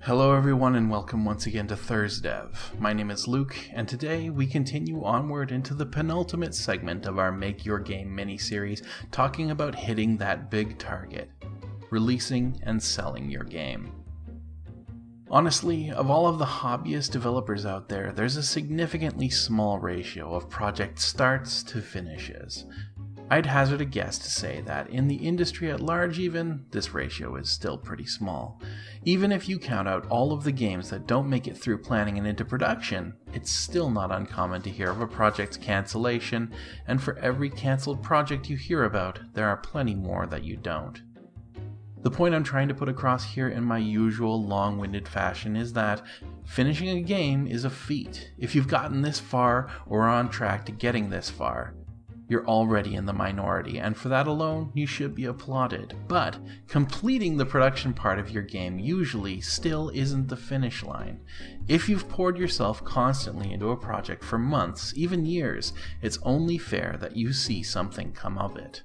Hello everyone and welcome once again to ThursDev. My name is Luke, and today we continue onward into the penultimate segment of our Make Your Game mini-series, talking about hitting that big target, releasing and selling your game. Honestly, of all of the hobbyist developers out there, there's a significantly small ratio of project starts to finishes. I'd hazard a guess to say that in the industry at large even, this ratio is still pretty small. Even if you count out all of the games that don't make it through planning and into production, it's still not uncommon to hear of a project's cancellation, and for every cancelled project you hear about, there are plenty more that you don't. The point I'm trying to put across here in my usual long-winded fashion is that finishing a game is a feat. If you've gotten this far or are on track to getting this far, you're already in the minority, and for that alone, you should be applauded. But completing the production part of your game usually still isn't the finish line. If you've poured yourself constantly into a project for months, even years, it's only fair that you see something come of it.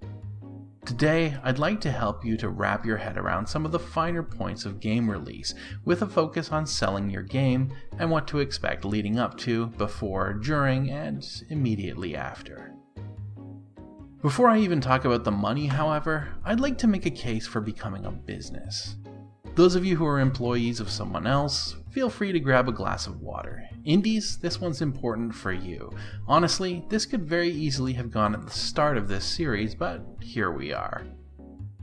Today, I'd like to help you to wrap your head around some of the finer points of game release, with a focus on selling your game and what to expect leading up to, before, during, and immediately after. Before I even talk about the money, however, I'd like to make a case for becoming a business. Those of you who are employees of someone else, feel free to grab a glass of water. Indies, this one's important for you. Honestly, this could very easily have gone at the start of this series, but here we are.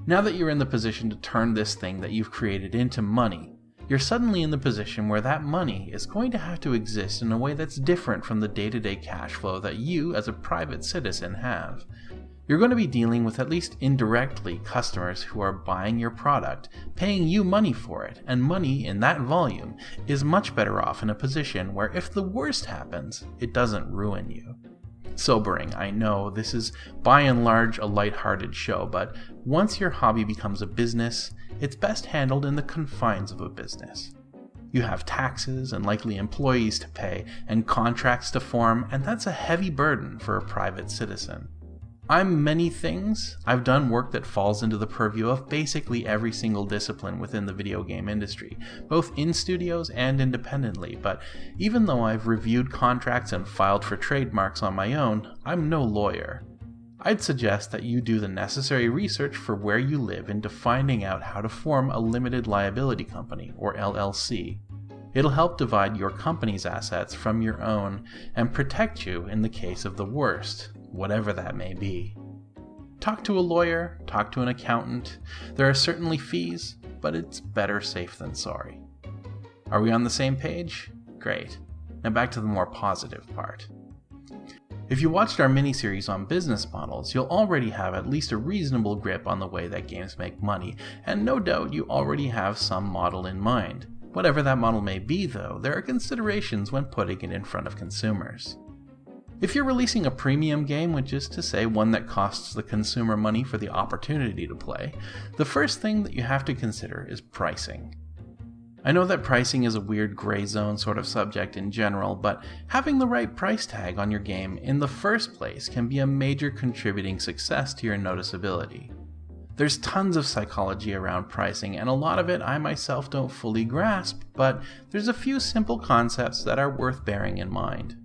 Now that you're in the position to turn this thing that you've created into money, you're suddenly in the position where that money is going to have to exist in a way that's different from the day-to-day cash flow that you as a private citizen have. You're going to be dealing with, at least indirectly, customers who are buying your product, paying you money for it, and money in that volume is much better off in a position where if the worst happens, it doesn't ruin you. Sobering, I know, this is by and large a lighthearted show, but once your hobby becomes a business, it's best handled in the confines of a business. You have taxes and likely employees to pay, and contracts to form, and that's a heavy burden for a private citizen. I'm many things. I've done work that falls into the purview of basically every single discipline within the video game industry, both in studios and independently, but even though I've reviewed contracts and filed for trademarks on my own, I'm no lawyer. I'd suggest that you do the necessary research for where you live into finding out how to form a limited liability company, or LLC. It'll help divide your company's assets from your own and protect you in the case of the worst, whatever that may be. Talk to a lawyer, talk to an accountant. There are certainly fees, but it's better safe than sorry. Are we on the same page? Great. Now back to the more positive part. If you watched our mini-series on business models, you'll already have at least a reasonable grip on the way that games make money, and no doubt you already have some model in mind. Whatever that model may be, though, there are considerations when putting it in front of consumers. If you're releasing a premium game, which is to say one that costs the consumer money for the opportunity to play, the first thing that you have to consider is pricing. I know that pricing is a weird gray zone sort of subject in general, but having the right price tag on your game in the first place can be a major contributing success to your noticeability. There's tons of psychology around pricing, and a lot of it I myself don't fully grasp, but there's a few simple concepts that are worth bearing in mind.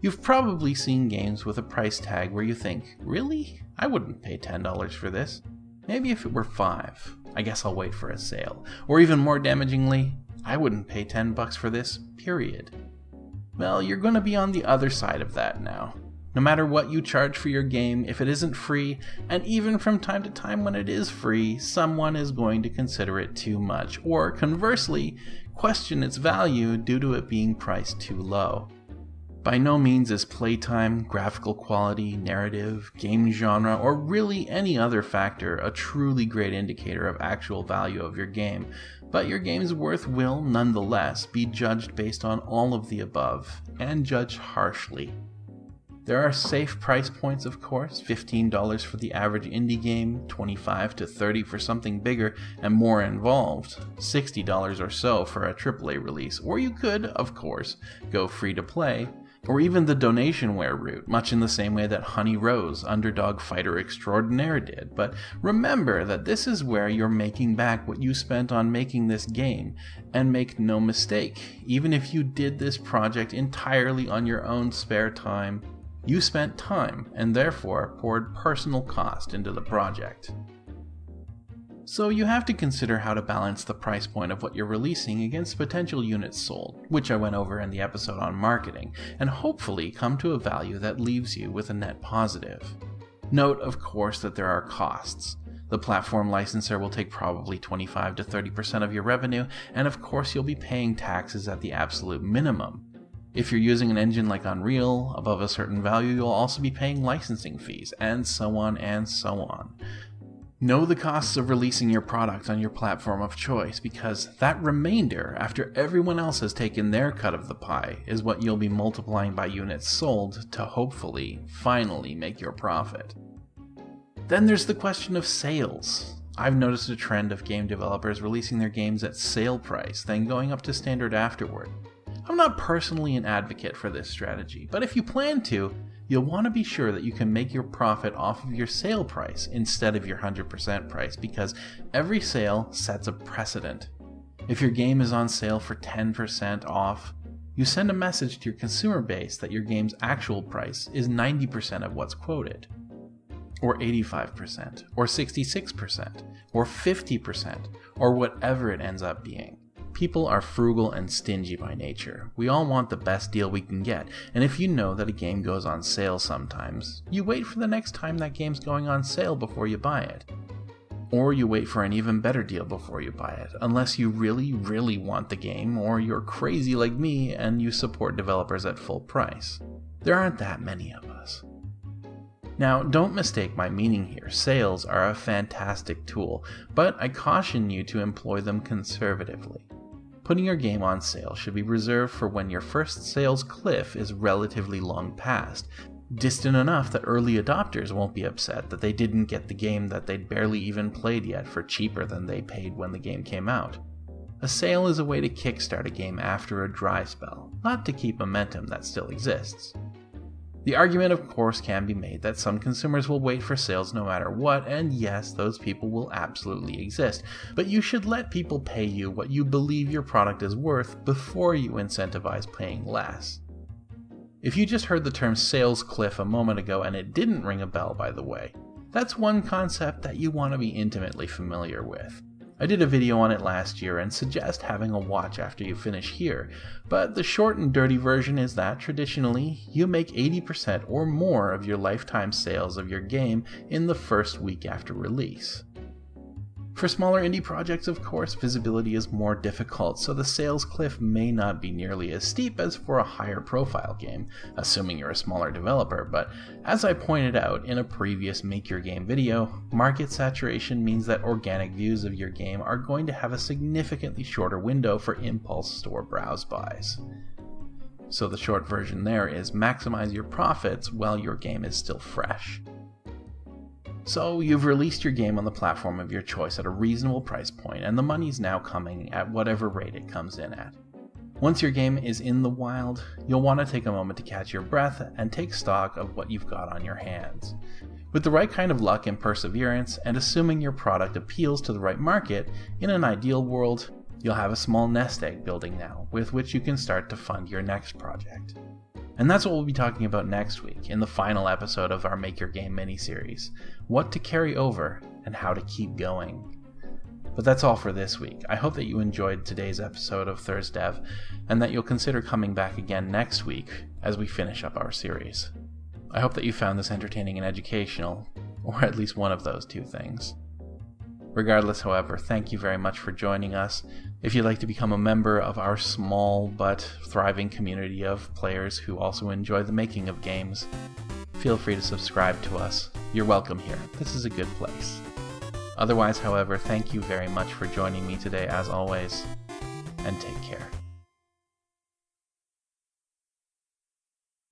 You've probably seen games with a price tag where you think, really? I wouldn't pay $10 for this. Maybe if it were $5, I guess I'll wait for a sale. Or even more damagingly, I wouldn't pay $10 for this, period. Well, you're going to be on the other side of that now. No matter what you charge for your game, if it isn't free, and even from time to time when it is free, someone is going to consider it too much, or conversely, question its value due to it being priced too low. By no means is playtime, graphical quality, narrative, game genre, or really any other factor a truly great indicator of actual value of your game, but your game's worth will, nonetheless, be judged based on all of the above, and judged harshly. There are safe price points, of course, $15 for the average indie game, $25 to $30 for something bigger and more involved, $60 or so for a AAA release, or you could, of course, go free to play, Or even the donationware route, much in the same way that Honey Rose, Underdog Fighter Extraordinaire did. But remember that this is where you're making back what you spent on making this game. And make no mistake, even if you did this project entirely on your own spare time, you spent time and therefore poured personal cost into the project. So you have to consider how to balance the price point of what you're releasing against potential units sold, which I went over in the episode on marketing, and hopefully come to a value that leaves you with a net positive. Note, of course, that there are costs. The platform licensor will take probably 25 to 30% of your revenue, and of course you'll be paying taxes at the absolute minimum. If you're using an engine like Unreal, above a certain value, you'll also be paying licensing fees, and so on and so on. Know the costs of releasing your product on your platform of choice, because that remainder, after everyone else has taken their cut of the pie, is what you'll be multiplying by units sold to hopefully, finally make your profit. Then there's the question of sales. I've noticed a trend of game developers releasing their games at sale price, then going up to standard afterward. I'm not personally an advocate for this strategy, but if you plan to, you'll want to be sure that you can make your profit off of your sale price instead of your 100% price, because every sale sets a precedent. If your game is on sale for 10% off, you send a message to your consumer base that your game's actual price is 90% of what's quoted, or 85%, or 66%, or 50%, or whatever it ends up being. People are frugal and stingy by nature. We all want the best deal we can get, and if you know that a game goes on sale sometimes, you wait for the next time that game's going on sale before you buy it. Or you wait for an even better deal before you buy it, unless you really, really want the game, or you're crazy like me and you support developers at full price. There aren't that many of us. Now, don't mistake my meaning here. Sales are a fantastic tool, but I caution you to employ them conservatively. Putting your game on sale should be reserved for when your first sales cliff is relatively long past, distant enough that early adopters won't be upset that they didn't get the game that they'd barely even played yet for cheaper than they paid when the game came out. A sale is a way to kickstart a game after a dry spell, not to keep momentum that still exists. The argument, of course, can be made that some consumers will wait for sales no matter what, and yes, those people will absolutely exist, but you should let people pay you what you believe your product is worth before you incentivize paying less. If you just heard the term sales cliff a moment ago and it didn't ring a bell, by the way, that's one concept that you want to be intimately familiar with. I did a video on it last year and suggest having a watch after you finish here, but the short and dirty version is that traditionally, you make 80% or more of your lifetime sales of your game in the first week after release. For smaller indie projects, of course, visibility is more difficult, so the sales cliff may not be nearly as steep as for a higher profile game, assuming you're a smaller developer, but as I pointed out in a previous Make Your Game video, market saturation means that organic views of your game are going to have a significantly shorter window for impulse store browse buys. So the short version there is maximize your profits while your game is still fresh. So you've released your game on the platform of your choice at a reasonable price point, and the money's now coming at whatever rate it comes in at. Once your game is in the wild, you'll want to take a moment to catch your breath and take stock of what you've got on your hands. With the right kind of luck and perseverance, and assuming your product appeals to the right market, in an ideal world, you'll have a small nest egg building now, with which you can start to fund your next project. And that's what we'll be talking about next week, in the final episode of our Make Your Game mini-series. What to carry over, and how to keep going. But that's all for this week. I hope that you enjoyed today's episode of ThursDev, and that you'll consider coming back again next week as we finish up our series. I hope that you found this entertaining and educational, or at least one of those two things. Regardless, however, thank you very much for joining us. If you'd like to become a member of our small but thriving community of players who also enjoy the making of games, feel free to subscribe to us. You're welcome here. This is a good place. Otherwise, however, thank you very much for joining me today as always, and take care.